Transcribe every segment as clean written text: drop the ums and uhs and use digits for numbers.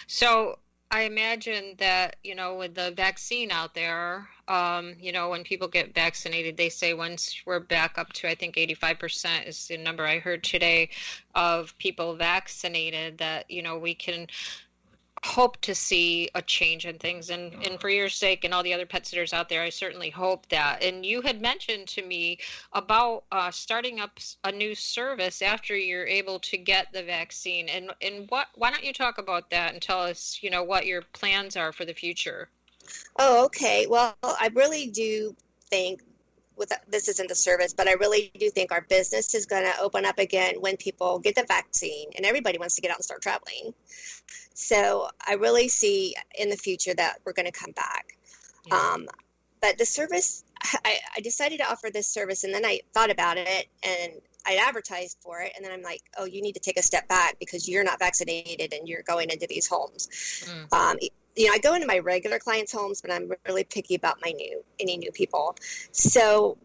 So I imagine that, with the vaccine out there, when people get vaccinated, they say once we're back up to, I think 85% is the number I heard today of people vaccinated, that, we can hope to see a change in things. And for your sake and all the other pet sitters out there, I certainly hope that. And you had mentioned to me about starting up a new service after you're able to get the vaccine. And why don't you talk about that and tell us, what your plans are for the future? Oh, okay. Well, I really do think this isn't the service, but I really do think our business is going to open up again when people get the vaccine and everybody wants to get out and start traveling. So I really see in the future that we're going to come back. Yeah. But the service, I decided to offer this service, and then I thought about it and I advertised for it. And then I'm like, oh, you need to take a step back because you're not vaccinated and you're going into these homes. I go into my regular clients' homes, but I'm really picky about any new people. So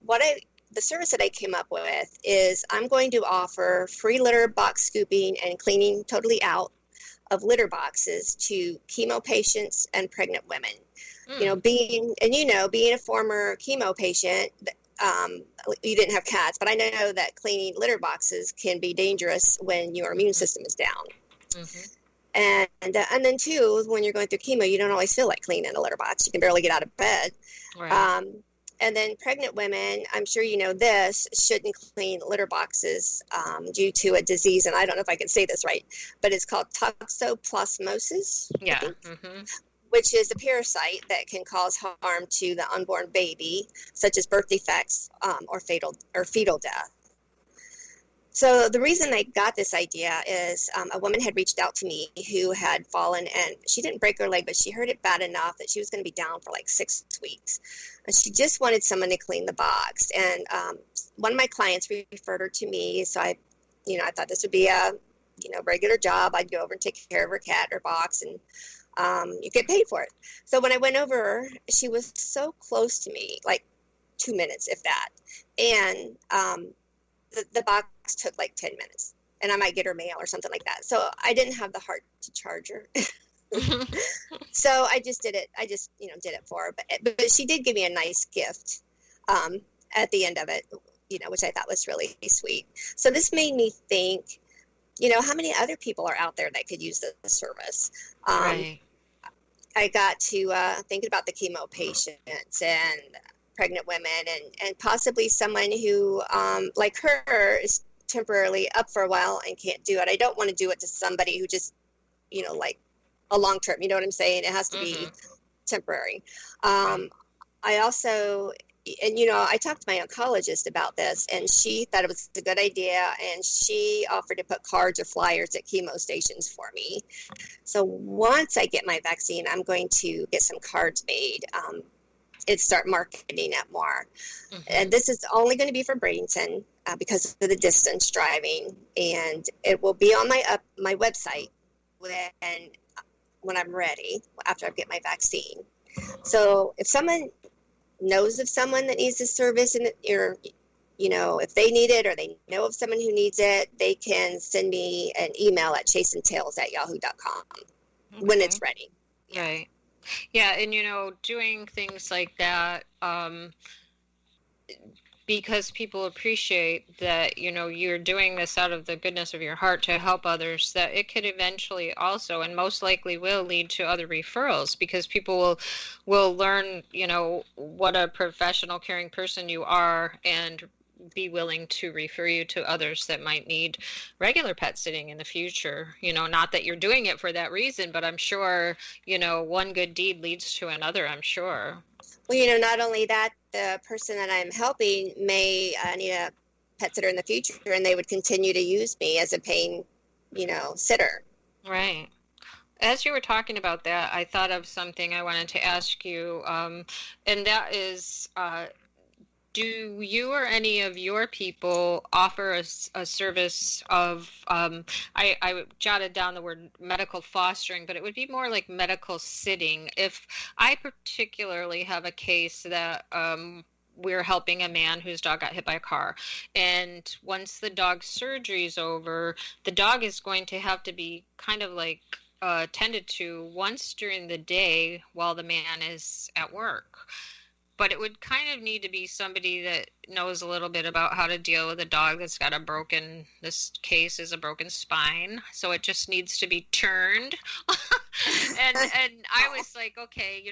the service that I came up with is I'm going to offer free litter box scooping and cleaning totally out of litter boxes to chemo patients and pregnant women. Being a former chemo patient, you didn't have cats, but I know that cleaning litter boxes can be dangerous when your immune system is down. Mm-hmm. And then too, when you're going through chemo, you don't always feel like cleaning a litter box. You can barely get out of bed. Right. And then pregnant women, I'm sure you know this, shouldn't clean litter boxes due to a disease, and I don't know if I can say this right, but it's called toxoplasmosis. Yeah. Mm-hmm. Which is a parasite that can cause harm to the unborn baby, such as birth defects or fetal death. So the reason I got this idea is a woman had reached out to me who had fallen, and she didn't break her leg, but she hurt it bad enough that she was going to be down for like 6 weeks. And she just wanted someone to clean the box. And one of my clients referred her to me. So I thought this would be a, regular job. I'd go over and take care of her cat or box, and you get paid for it. So when I went over, she was so close to me, like 2 minutes, if that. And the box took like 10 minutes, and I might get her mail or something like that. So I didn't have the heart to charge her. So I just did it. I just, did it for her. But she did give me a nice gift at the end of it, which I thought was really sweet. So this made me think, how many other people are out there that could use the service? Right. I got to thinking about the chemo patients and pregnant women and possibly someone who, like her, is temporarily up for a while and can't do it. I don't want to do it to somebody who just, like a long term, you know what I'm saying? It has to be temporary. I also, I talked to my oncologist about this, and she thought it was a good idea, and she offered to put cards or flyers at chemo stations for me. So once I get my vaccine, I'm going to get some cards made and start marketing it more. Mm-hmm. And this is only going to be for Bradenton because of the distance driving, and it will be on my website when I'm ready, after I get my vaccine. So if someone knows of someone that needs this service, and if they need it or they know of someone who needs it, they can send me an email at chaseandtails@yahoo.com when it's ready. Right. Yeah, and doing things like that, because people appreciate that, you're doing this out of the goodness of your heart to help others, that it could eventually also, and most likely will, lead to other referrals, because people will learn, what a professional, caring person you are, and be willing to refer you to others that might need regular pet sitting in the future. Not that you're doing it for that reason, but I'm sure, one good deed leads to another, I'm sure. Well, not only that, the person that I'm helping may need a pet sitter in the future, and they would continue to use me as a paying, sitter. Right. As you were talking about that, I thought of something I wanted to ask you, and that is, do you or any of your people offer a service of, I jotted down the word medical fostering, but it would be more like medical sitting. If I particularly have a case that we're helping a man whose dog got hit by a car, and once the dog's surgery is over, the dog is going to have to be kind of like tended to once during the day while the man is at work. But it would kind of need to be somebody that knows a little bit about how to deal with a dog that's got a broken, this case is a broken spine, so it just needs to be turned. And I was like, okay,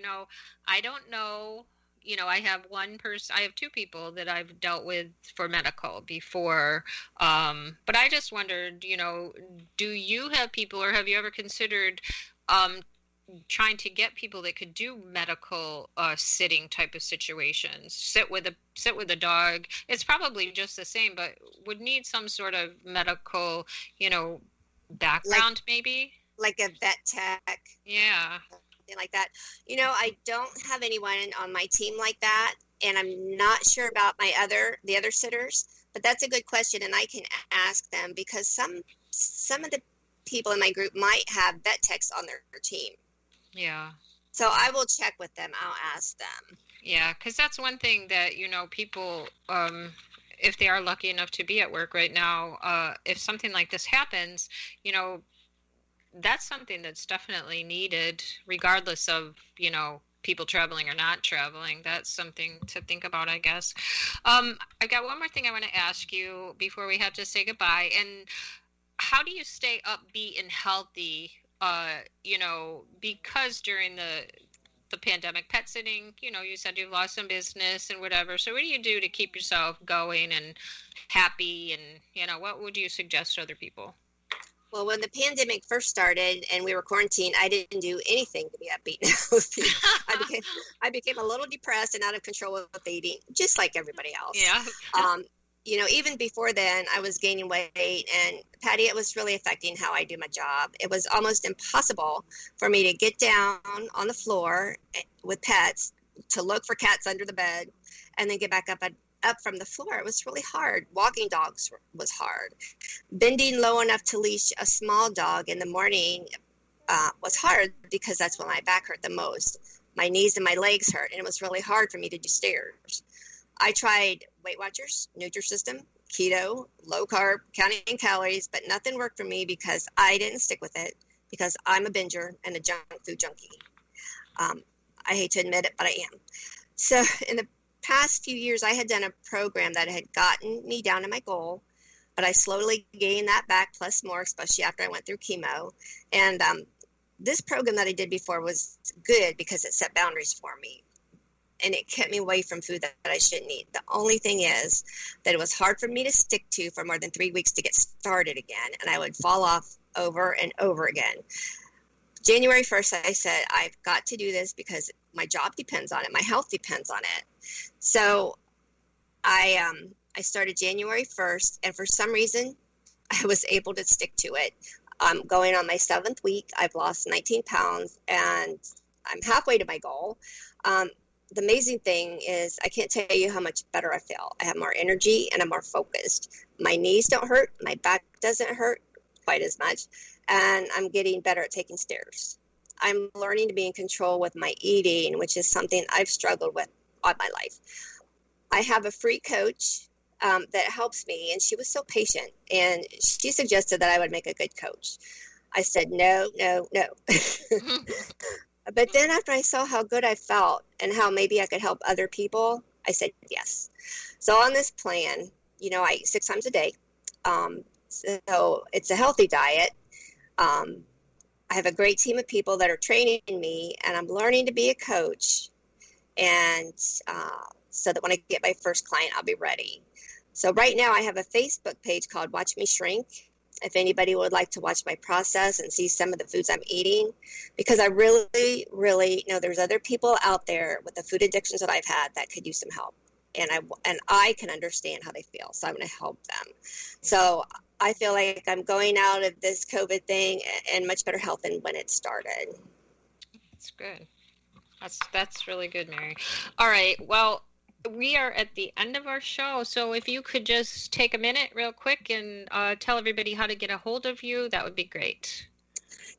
I don't know. I have one person, I have two people that I've dealt with for medical before. But I just wondered, do you have people, or have you ever considered trying to get people that could do medical sitting type of situations, sit with a dog? It's probably just the same, but would need some sort of medical, background, maybe like a vet tech. Yeah. Something like that. I don't have anyone on my team like that, and I'm not sure about the other sitters, but that's a good question, and I can ask them, because some of the people in my group might have vet techs on their team. Yeah. So I will check with them. I'll ask them. Yeah, because that's one thing that, people, if they are lucky enough to be at work right now, if something like this happens, that's something that's definitely needed, regardless of, people traveling or not traveling. That's something to think about, I guess. I got one more thing I want to ask you before we have to say goodbye. And how do you stay upbeat and healthy, because during the pandemic, pet sitting, you said you've lost some business and whatever. So what do you do to keep yourself going and happy? And, what would you suggest to other people? Well, when the pandemic first started and we were quarantined, I didn't do anything to be upbeat. I became a little depressed and out of control with eating, just like everybody else. Yeah. Even before then, I was gaining weight, and Patty, it was really affecting how I do my job. It was almost impossible for me to get down on the floor with pets, to look for cats under the bed, and then get back up from the floor. It was really hard. Walking dogs was hard. Bending low enough to leash a small dog in the morning was hard, because that's when my back hurt the most. My knees and my legs hurt, and it was really hard for me to do stairs. I tried Weight Watchers, Nutrisystem, keto, low carb, counting calories, but nothing worked for me because I didn't stick with it, because I'm a binger and a junk food junkie. I hate to admit it, but I am. So in the past few years, I had done a program that had gotten me down to my goal, but I slowly gained that back plus more, especially after I went through chemo. And this program that I did before was good because it set boundaries for me, and it kept me away from food that I shouldn't eat. The only thing is that it was hard for me to stick to for more than 3 weeks to get started again, and I would fall off over and over again. January 1st, I said, I've got to do this because my job depends on it. My health depends on it. So I started January 1st, and for some reason, I was able to stick to it. Going on my 7th week, I've lost 19 pounds, and I'm halfway to my goal. The amazing thing is I can't tell you how much better I feel. I have more energy, and I'm more focused. My knees don't hurt. My back doesn't hurt quite as much, and I'm getting better at taking stairs. I'm learning to be in control with my eating, which is something I've struggled with all my life. I have a free coach that helps me, and she was so patient, and she suggested that I would make a good coach. I said, no. But then after I saw how good I felt and how maybe I could help other people, I said yes. So on this plan, I eat 6 times a day. So it's a healthy diet. I have a great team of people that are training me, and I'm learning to be a coach. And so that when I get my first client, I'll be ready. So right now I have a Facebook page called Watch Me Shrink. If anybody would like to watch my process and see some of the foods I'm eating, because I really, really know there's other people out there with the food addictions that I've had that could use some help. And I can understand how they feel, so I'm going to help them. So I feel like I'm going out of this COVID thing in much better health than when it started. That's good. That's really good, Mary. All right. Well, we are at the end of our show, so if you could just take a minute real quick and tell everybody how to get a hold of you, that would be great.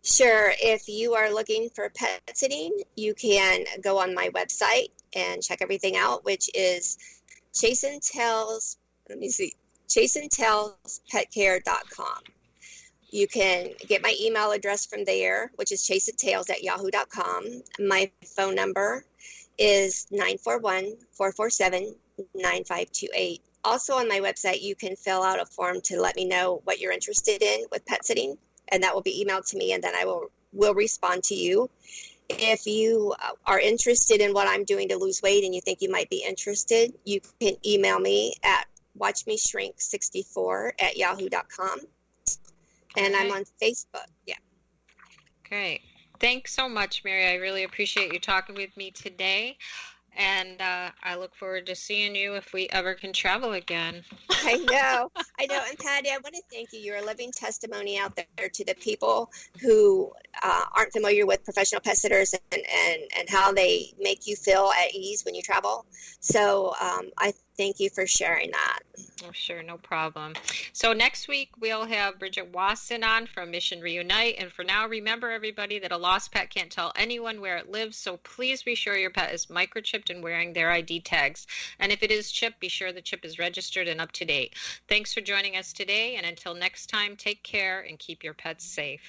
Sure. If you are looking for pet sitting, you can go on my website and check everything out, which is chaseandtailspetcare.com. You can get my email address from there, which is chaseitails@yahoo.com. My phone number is 941-447-9528. Also on my website, you can fill out a form to let me know what you're interested in with pet sitting, and that will be emailed to me, and then I will respond to you. If you are interested in what I'm doing to lose weight and you think you might be interested, you can email me at watchmeshrink64@yahoo.com. And I'm on Facebook. Yeah. Great. Thanks so much, Mary. I really appreciate you talking with me today. And I look forward to seeing you if we ever can travel again. I know. And Patty, I want to thank you. You're a living testimony out there to the people who aren't familiar with professional pet sitters and how they make you feel at ease when you travel. So I thank you for sharing that. Oh, sure, no problem. So next week we'll have Bridget Wasson on from Mission Reunite. And for now, remember everybody that a lost pet can't tell anyone where it lives. So please be sure your pet is microchipped and wearing their ID tags. And if it is chipped, be sure the chip is registered and up to date. Thanks for joining us today. And until next time, take care and keep your pets safe.